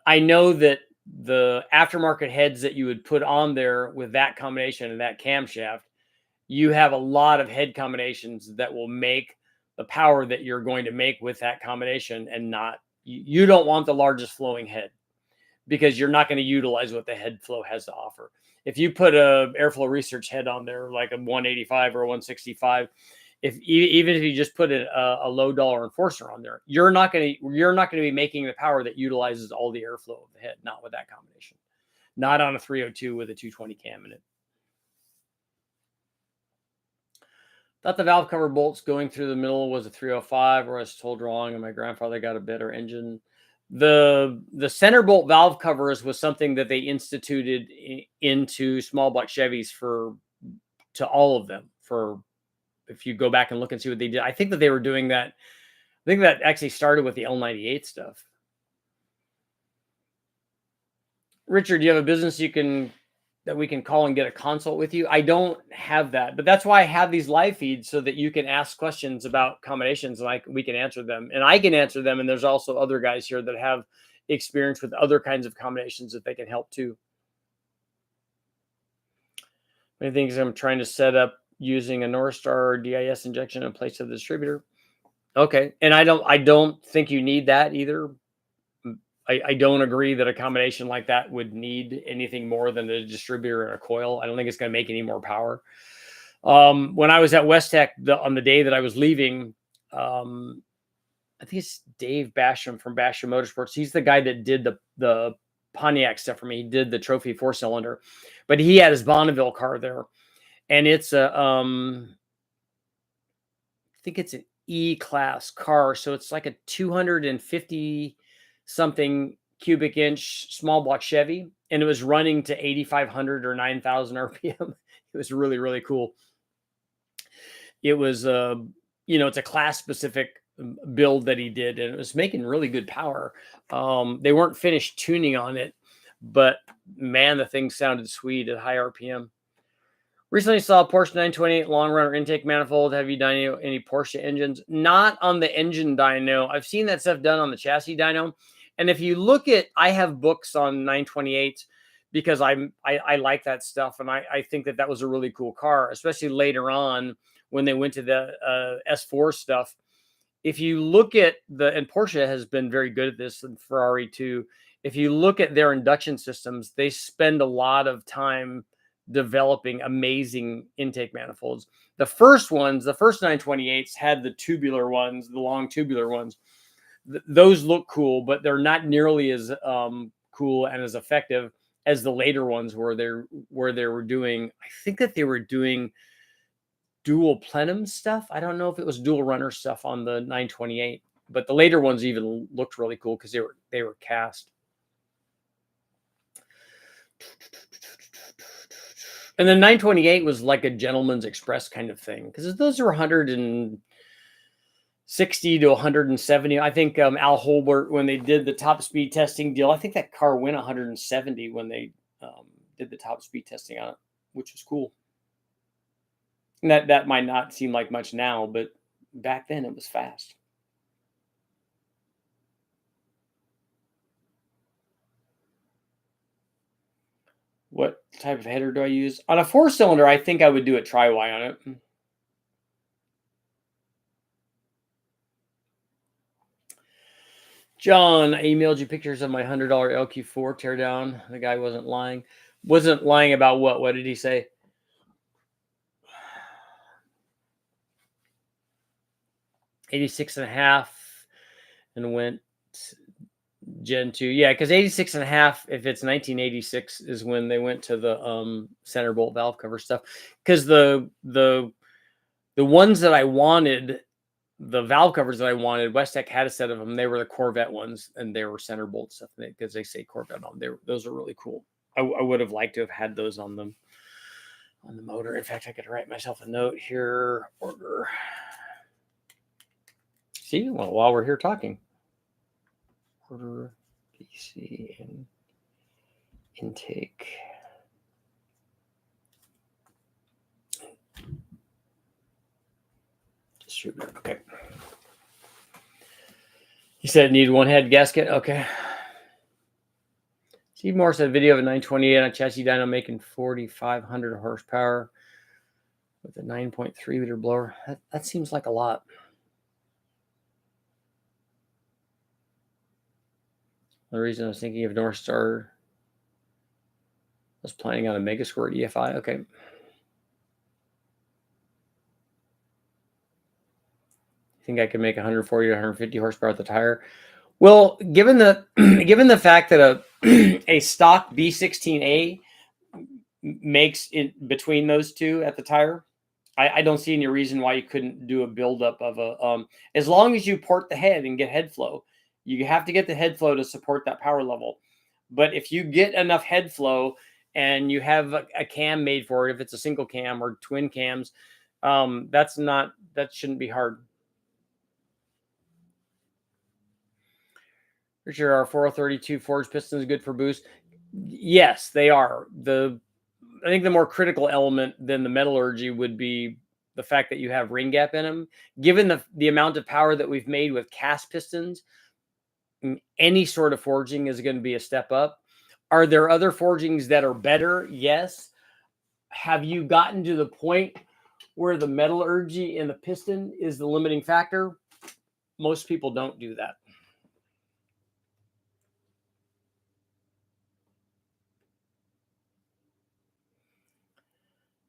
I know that the aftermarket heads that you would put on there with that combination and that camshaft, you have a lot of head combinations that will make the power that you're going to make with that combination, and you don't want the largest flowing head because you're not going to utilize what the head flow has to offer. If you put a airflow research head on there, like a 185 or a 165, even if you just put a low dollar enforcer on there, you're not going to be making the power that utilizes all the airflow of the head. Not with that combination. Not on a 302 with a 220 cam in it. Thought the valve cover bolts going through the middle was a 305, or I was told wrong, and my grandfather got a better engine. The center bolt valve covers was something that they instituted into small block Chevys to all of them. If you go back and look and see what they did, I think that they were doing that. I think that actually started with the L98 stuff. Richard, do you have a business that we can call and get a consult with you? I don't have that, but that's why I have these live feeds so that you can ask questions about combinations and we can answer them, and I can answer them. And there's also other guys here that have experience with other kinds of combinations that they can help too. Many things I'm trying to set up using a North Star DIS injection in place of the distributor. Okay. And I don't think you need that either. I don't agree that a combination like that would need anything more than a distributor and a coil. I don't think it's going to make any more power. When I was at Westech on the day that I was leaving, I think it's Dave Basham from Basham Motorsports. He's the guy that did the Pontiac stuff for me. He did the trophy 4-cylinder, but he had his Bonneville car there, and it's a I think it's an E-class car, so it's like a 250 something cubic inch small block Chevy, and it was running to 8,500 or 9,000 RPM. It was really, really cool. It was it's a class specific build that he did, and it was making really good power. They weren't finished tuning on it, but man, the thing sounded sweet at high RPM. Recently saw a Porsche 928 long runner intake manifold. Have you dyno any Porsche engines? Not on the engine dyno. I've seen that stuff done on the chassis dyno. And if you look at, I have books on 928 because I like that stuff. And I think that was a really cool car, especially later on when they went to the S4 stuff. If you look at and Porsche has been very good at this, and Ferrari too. If you look at their induction systems, they spend a lot of time developing amazing intake manifolds. The first 928s had the tubular ones, the long tubular ones. Those look cool, but they're not nearly as cool and as effective as the later ones where they were doing. I think that they were doing dual plenum stuff. I don't know if it was dual runner stuff on the 928, but the later ones even looked really cool because they were cast. And the 928 was like a gentleman's express kind of thing because those are 160 to 170. I think Al Holbert, when they did the top speed testing deal, I think that car went 170 when they did the top speed testing on it, which was cool. And that might not seem like much now, but back then it was fast. What type of header do I use? On a 4-cylinder, I think I would do a tri-Y on it. John, I emailed you pictures of my $100 LQ4 teardown. The guy wasn't lying. Wasn't lying about what? What did he say? $86.5 and went Gen 2. Yeah, because 86.5, if it's 1986, is when they went to the center bolt valve cover stuff. Because the ones that I wanted, the valve covers that I wanted, Westech had a set of them. They were the Corvette ones, and they were center bolt stuff because they say Corvette on them. Those are really cool. I would have liked to have had those on them on the motor. In fact, I could write myself a note here. Order. See, well, while we're here talking. Order PC and intake. Distributor. Okay. You said it needed one head gasket. Okay. Steve Moore said video of a 928 on a chassis dyno making 4,500 horsepower with a 9.3 liter blower. That seems like a lot. The reason I was thinking of North Star, I was planning on a Mega Squirt EFI. Okay. I think I could make 140 to 150 horsepower with the tire. Well, given the fact that a stock B16A makes in between those two at the tire, I don't see any reason why you couldn't do a buildup of a as long as you port the head and get head flow. You have to get the head flow to support that power level. But if you get enough head flow and you have a cam made for it, if it's a single cam or twin cams, that shouldn't be hard. Richard, are 4032 forged pistons good for boost? Yes, they are. I think the more critical element than the metallurgy would be the fact that you have ring gap in them. Given the amount of power that we've made with cast pistons, any sort of forging is going to be a step up. Are there other forgings that are better? Yes. Have you gotten to the point where the metallurgy in the piston is the limiting factor? Most people don't do that.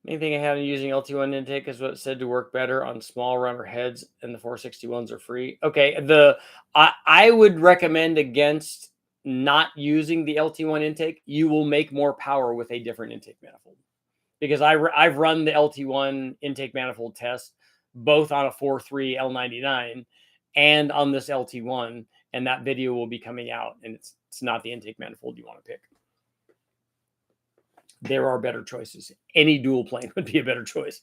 Main thing I have in using LT1 intake is what's said to work better on small runner heads, and the 461s are free. Okay, I would recommend against not using the LT1 intake. You will make more power with a different intake manifold, because I've run the LT1 intake manifold test both on a 4.3 L99 and on this LT1, and that video will be coming out, and it's not the intake manifold you want to pick. There are better choices. Any dual plane would be a better choice.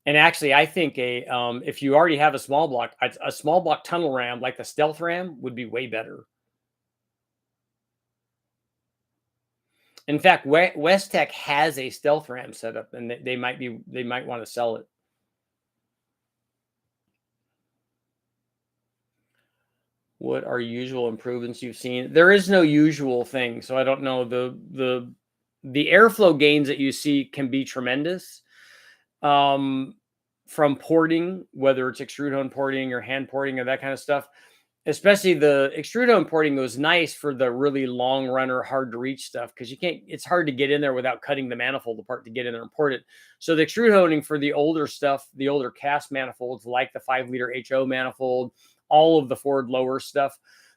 And actually, I think if you already have a small block tunnel ram like the Stealth Ram would be way better. In fact, Westech has a Stealth Ram setup, and they might want to sell it. What are usual improvements you've seen? There is no usual thing, so I don't know. The airflow gains that you see can be tremendous from porting, whether it's extrude hone porting or hand porting or that kind of stuff. Especially the extrude hone porting was nice for the really long runner, hard to reach stuff, because it's hard to get in there without cutting the manifold apart to get in there and port it. So the extrude honing for the older stuff, the older cast manifolds, like the 5-liter HO manifold, all of the Ford lower stuff,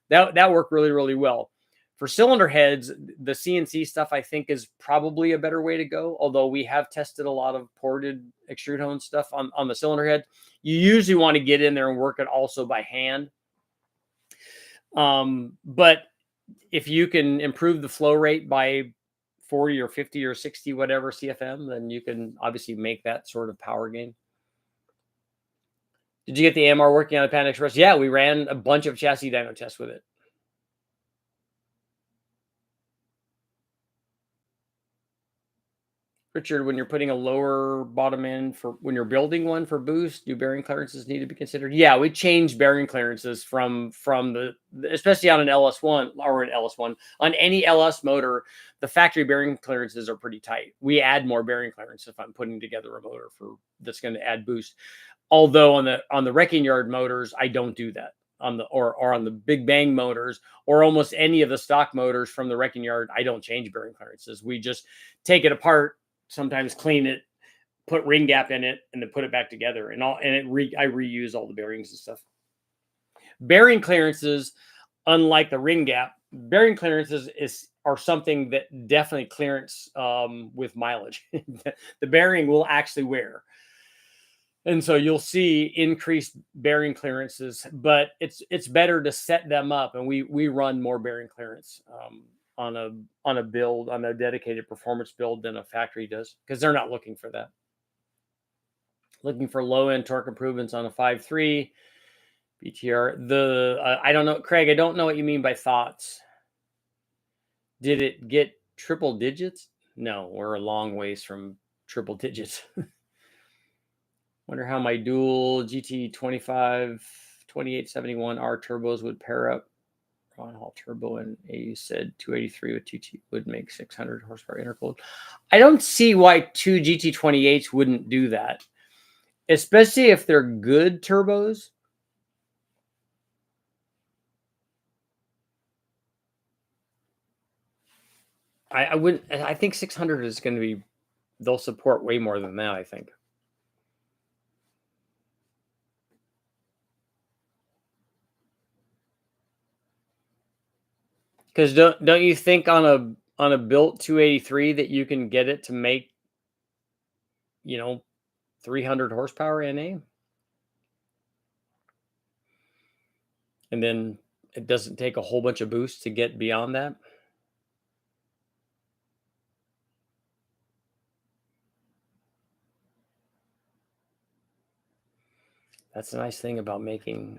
that worked really, really well. For cylinder heads, the CNC stuff I think is probably a better way to go. Although we have tested a lot of ported extrude hone stuff on the cylinder head. You usually want to get in there and work it also by hand. But if you can improve the flow rate by 40 or 50 or 60, whatever CFM, then you can obviously make that sort of power gain. Did you get the AMR working on the Panda Express? Yeah, we ran a bunch of chassis dyno tests with it. Richard, when you're putting a lower bottom end when you're building one for boost, do bearing clearances need to be considered? Yeah, we changed bearing clearances from especially on an LS1 or an LS1 on any LS motor. The factory bearing clearances are pretty tight. We add more bearing clearance if I'm putting together a motor that's going to add boost. Although on the wrecking yard motors, I don't do that. On the Big Bang motors or almost any of the stock motors from the wrecking yard, I don't change bearing clearances. We just take it apart, sometimes clean it, put ring gap in it, and then put it back together. I reuse all the bearings and stuff. Bearing clearances, unlike the ring gap, bearing clearances are something that definitely clearance with mileage. The bearing will actually wear. And so you'll see increased bearing clearances, but it's better to set them up, and we run more bearing clearance on a build, on a dedicated performance build, than a factory does, because they're not looking for that. Looking for low end torque improvements on a 5.3 BTR. I don't know, Craig. I don't know what you mean by thoughts. Did it get triple digits? No, we're a long ways from triple digits. Wonder how my dual GT25 2871R turbos would pair up. Ron Hall turbo, and you said 283 with 2T would make 600 horsepower intercooled. I don't see why two GT28s wouldn't do that, especially if they're good turbos. I wouldn't. I think 600 is going to be. They'll support way more than that, I think. Because don't you think on a built 283 that you can get it to make 300 horsepower NA? And then it doesn't take a whole bunch of boost to get beyond that? That's the nice thing about making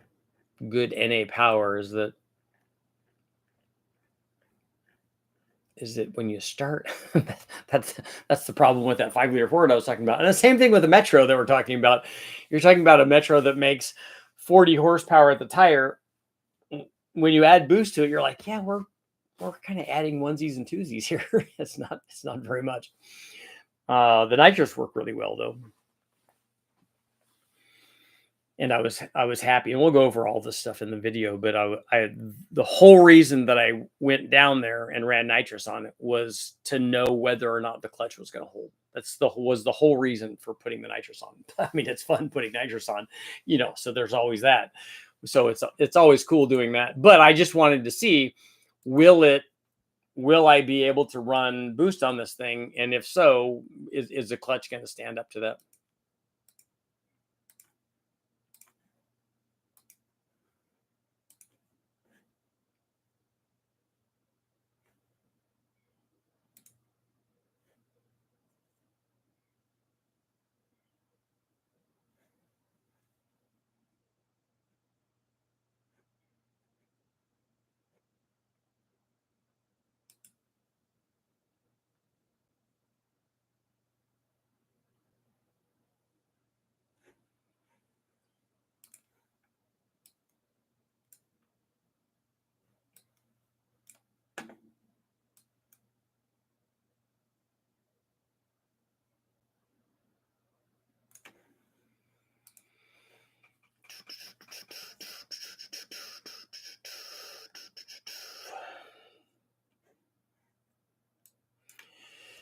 good NA power is that when you start, that's the problem with that 5-liter Ford I was talking about. And the same thing with the Metro that we're talking about. You're talking about a Metro that makes 40 horsepower at the tire. When you add boost to it, you're like, yeah, we're kind of adding onesies and twosies here. It's not very much. The nitros work really well though. and I was happy. And we'll go over all this stuff in the video. But the whole reason that I went down there and ran nitrous on it was to know whether or not the clutch was going to hold. Was the whole reason for putting the nitrous on. I mean, it's fun putting nitrous on, so there's always that. So it's always cool doing that. But I just wanted to see, will I be able to run boost on this thing? And if so, is the clutch going to stand up to that?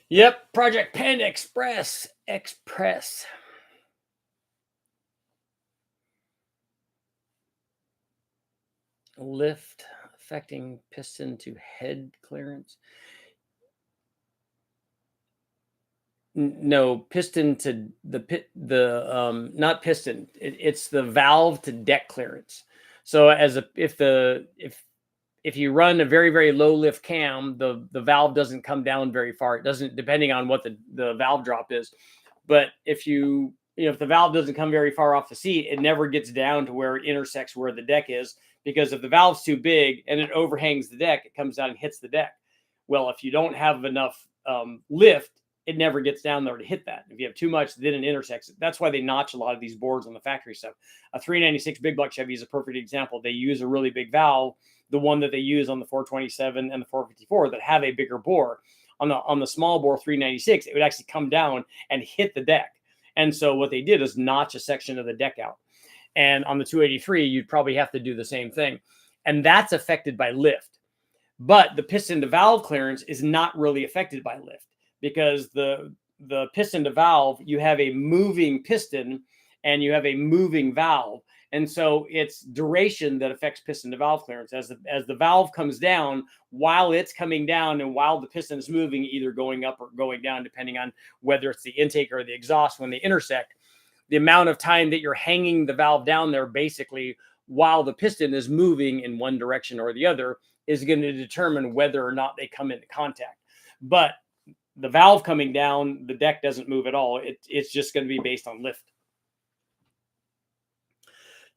Yep, Project Pen Express. Lift affecting piston to head clearance. No, piston to not piston. It's the valve to deck clearance. So if you run a very, very low lift cam, the valve doesn't come down very far. It doesn't, depending on what the valve drop is. But if if the valve doesn't come very far off the seat, it never gets down to where it intersects where the deck is, because if the valve's too big and it overhangs the deck, it comes down and hits the deck. Well, if you don't have enough lift, it never gets down there to hit that. If you have too much, then it intersects. That's why they notch a lot of these boards on the factory stuff. A 396 big block Chevy is a perfect example. They use a really big valve, the one that they use on the 427 and the 454 that have a bigger bore. On the small bore 396, it would actually come down and hit the deck. And so what they did is notch a section of the deck out. And on the 283, you'd probably have to do the same thing. And that's affected by lift. But the piston to valve clearance is not really affected by lift, because the piston to valve, you have a moving piston and you have a moving valve. And so it's duration that affects piston to valve clearance. As the valve comes down, while it's coming down and while the piston is moving, either going up or going down, depending on whether it's the intake or the exhaust when they intersect, the amount of time that you're hanging the valve down there, basically, while the piston is moving in one direction or the other, is going to determine whether or not they come into contact. But the valve coming down, the deck doesn't move at all. It's just going to be based on lift.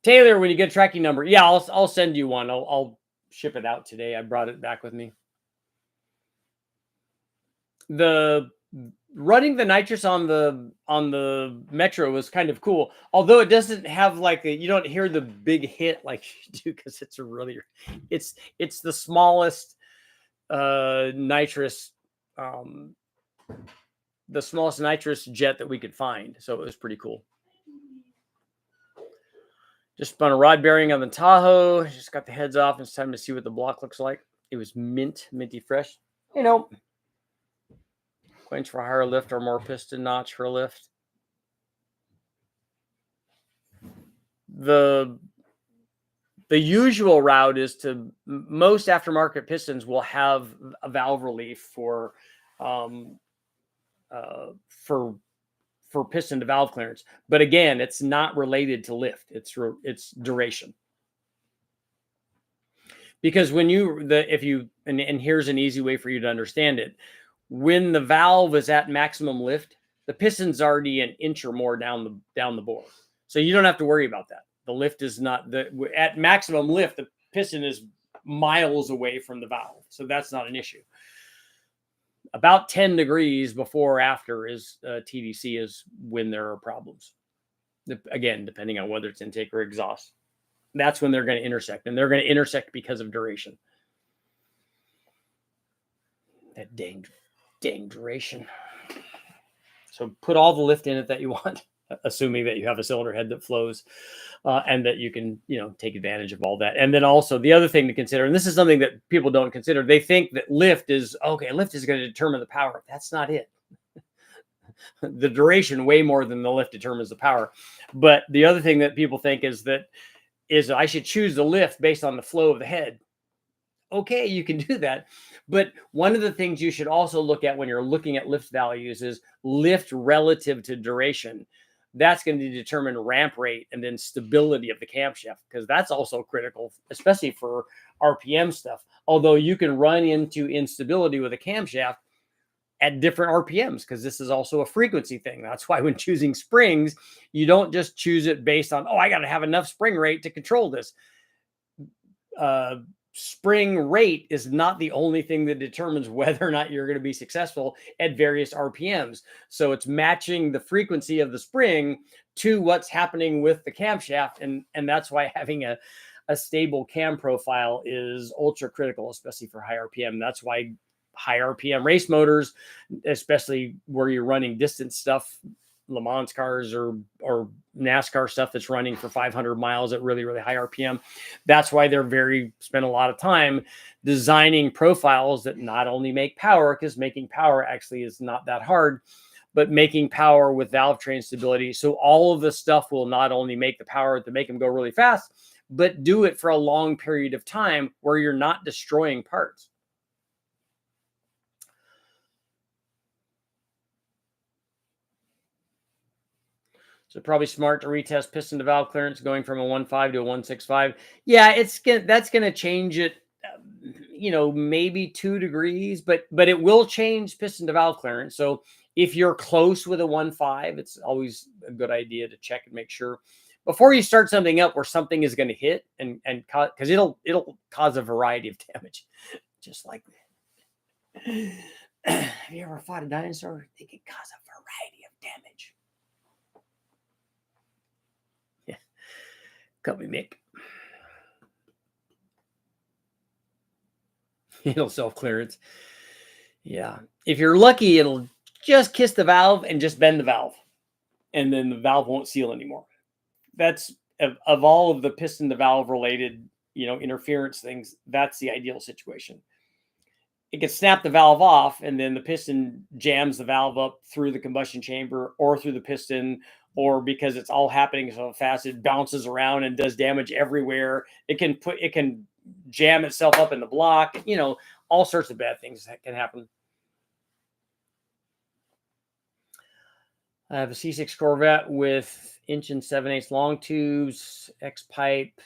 Taylor, when you get a tracking number, yeah, I'll send you one. I'll ship it out today. I brought it back with me. The running the nitrous on the Metro was kind of cool, although it doesn't have you don't hear the big hit like you do, because it's the smallest nitrous jet that we could find, so it was pretty cool. Just spun a rod bearing on the Tahoe. Just got the heads off. It's time to see what the block looks like. It was minty fresh. Quench for higher lift or more piston notch for lift. The usual route is to, most aftermarket pistons will have a valve relief for piston to valve clearance. But again, it's not related to lift. It's duration. Because when and here's an easy way for you to understand it. When the valve is at maximum lift, the piston's already an inch or more down the bore. So you don't have to worry about that. The lift is not at maximum lift, the piston is miles away from the valve. So that's not an issue. About 10 degrees before or after is TDC is when there are problems. Again, depending on whether it's intake or exhaust. That's when they're going to intersect. And they're going to intersect because of duration. That dang duration. So put all the lift in it that you want. assuming that you have a cylinder head that flows, and that you can, take advantage of all that. And then also the other thing to consider, and this is something that people don't consider, they think that lift is going to determine the power. That's not it. The duration way more than the lift determines the power. But the other thing that people think is I should choose the lift based on the flow of the head. Okay, you can do that. But one of the things you should also look at when you're looking at lift values is lift relative to duration. That's going to determine ramp rate and then stability of the camshaft, because that's also critical, especially for RPM stuff. Although you can run into instability with a camshaft at different RPMs, because this is also a frequency thing. That's why when choosing springs, you don't just choose it based on, I got to have enough spring rate to control this. Spring rate is not the only thing that determines whether or not you're going to be successful at various RPMs. So it's matching the frequency of the spring to what's happening with the camshaft. And that's why having a stable cam profile is ultra critical, especially for high RPM. That's why high RPM race motors, especially where you're running distance stuff, Le Mans cars or NASCAR stuff that's running for 500 miles at really, really high RPM. That's why they're spend a lot of time designing profiles that not only make power, because making power actually is not that hard, but making power with valve train stability. So all of this stuff will not only make the power to make them go really fast, but do it for a long period of time where you're not destroying parts. So probably smart to retest piston to valve clearance going from a 1.5 to a 1.65. Yeah, that's going to change it, maybe 2 degrees, but it will change piston to valve clearance. So if you're close with a 1.5, it's always a good idea to check and make sure before you start something up where something is going to hit and cause, because it'll cause a variety of damage, just like that. Have you ever fought a dinosaur? They can cause a variety of damage. Cut me, Mick. It'll self-clearance. Yeah. If you're lucky, it'll just kiss the valve and just bend the valve. And then the valve won't seal anymore. That's, of all of the piston to valve related, interference things, that's the ideal situation. It can snap the valve off, and then the piston jams the valve up through the combustion chamber or through the piston, or because it's all happening so fast, it bounces around and does damage everywhere. It can jam itself up in the block, all sorts of bad things that can happen. I have a C6 Corvette with 1 7/8 long tubes, X pipe,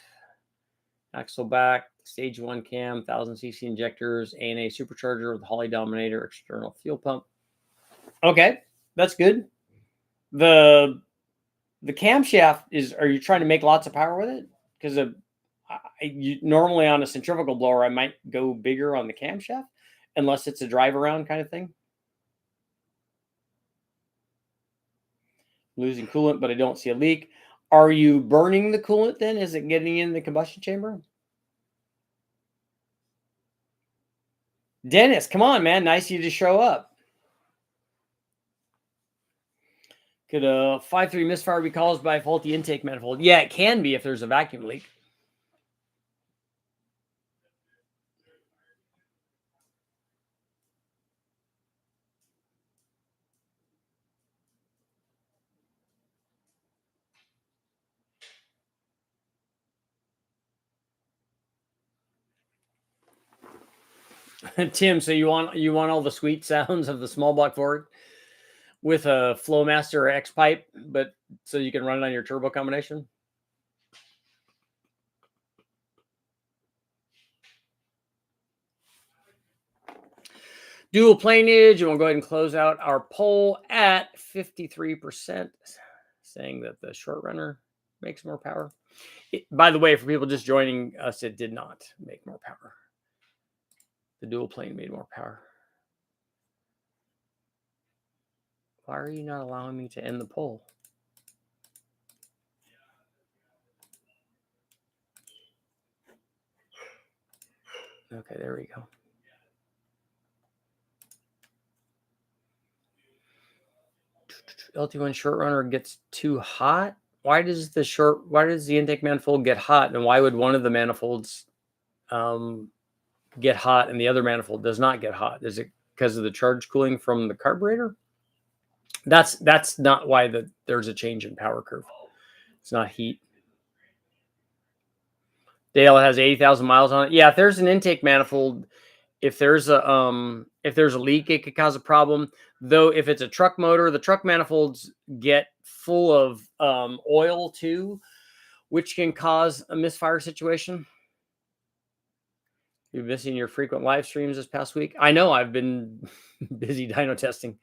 axle back, stage 1 cam, 1000cc injectors, ANA supercharger with Holly Dominator, external fuel pump. Okay, that's good. The camshaft are you trying to make lots of power with it? Because normally on a centrifugal blower, I might go bigger on the camshaft, unless it's a drive around kind of thing. Losing coolant, but I don't see a leak. Are you burning the coolant then? Is it getting in the combustion chamber? Dennis, come on, man. Nice of you to show up. Could a 5.3 misfire be caused by a faulty intake manifold? Yeah, it can be if there's a vacuum leak. Tim, so you want all the sweet sounds of the small block Ford with a Flowmaster or X pipe, but so you can run it on your turbo combination? Dual planeage, and we'll go ahead and close out our poll at 53%, saying that the short runner makes more power. By the way, for people just joining us, it did not make more power. The dual plane made more power. Why are you not allowing me to end the poll? Okay, there we go. LT1 short runner gets too hot. Why does the intake manifold get hot, and why would one of the manifolds get hot and the other manifold does not get hot? Is it because of the charge cooling from the carburetor? That's not why there's a change in power curve. It's not heat. Dale has 80,000 miles on it. Yeah, if there's an intake manifold, if there's a leak, it could cause a problem. Though if it's a truck motor, the truck manifolds get full of oil too, which can cause a misfire situation. You're missing your frequent live streams this past week. I know, I've been busy dyno testing.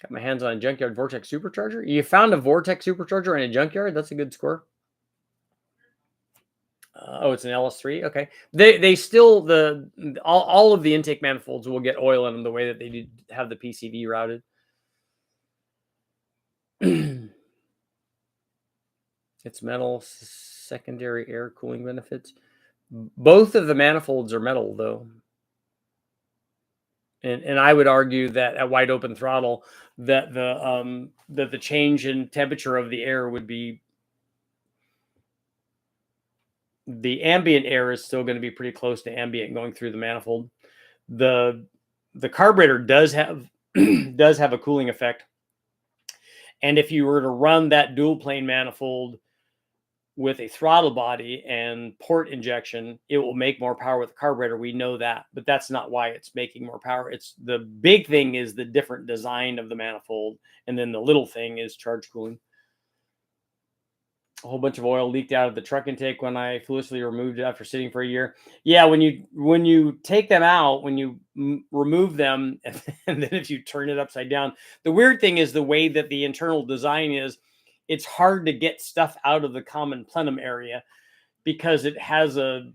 Got my hands on a junkyard Vortex supercharger. You found a Vortex supercharger in a junkyard? That's a good score. Oh, it's an LS3. Okay, they still all of the intake manifolds will get oil in them the way that they do have the PCV routed. It's metal, secondary air cooling benefits. Both of the manifolds are metal though, and I would argue that at wide open throttle that the change in temperature of the air would be. The ambient air is still going to be pretty close to ambient going through the manifold. The carburetor does have a cooling effect. And if you were to run that dual plane manifold with a throttle body and port injection, it will make more power with the carburetor. We know that, but that's not why it's making more power. It's the big thing is the different design of the manifold. And then the little thing is charge cooling. A whole bunch of oil leaked out of the truck intake when I foolishly removed it after sitting for a year. Yeah, when you take them out, when you remove them, and then if you turn it upside down, the weird thing is the way that the internal design is. It's hard to get stuff out of the common plenum area because it has the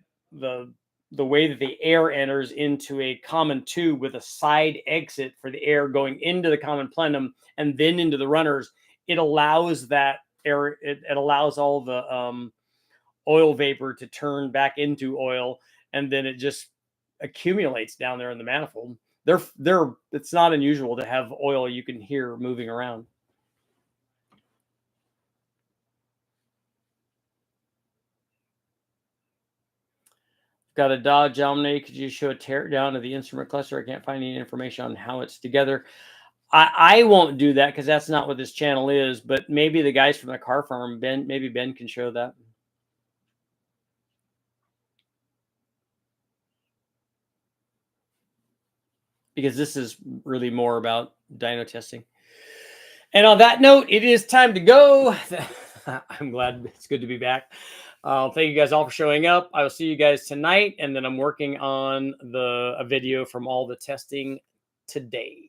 way that the air enters into a common tube with a side exit for the air going into the common plenum and then into the runners. It allows that air, it allows all the oil vapor to turn back into oil, and then it just accumulates down there in the manifold. It's not unusual to have oil you can hear moving around. Got a Dodge Omni. Could you show a tear down of the instrument cluster? I can't find any information on how it's together. I won't do that because that's not what this channel is, but maybe the guys from the car farm, maybe Ben can show that. Because this is really more about dyno testing. And on that note, it is time to go. I'm glad it's good to be back. Thank you guys all for showing up. I will see you guys tonight, and then I'm working on a video from all the testing today.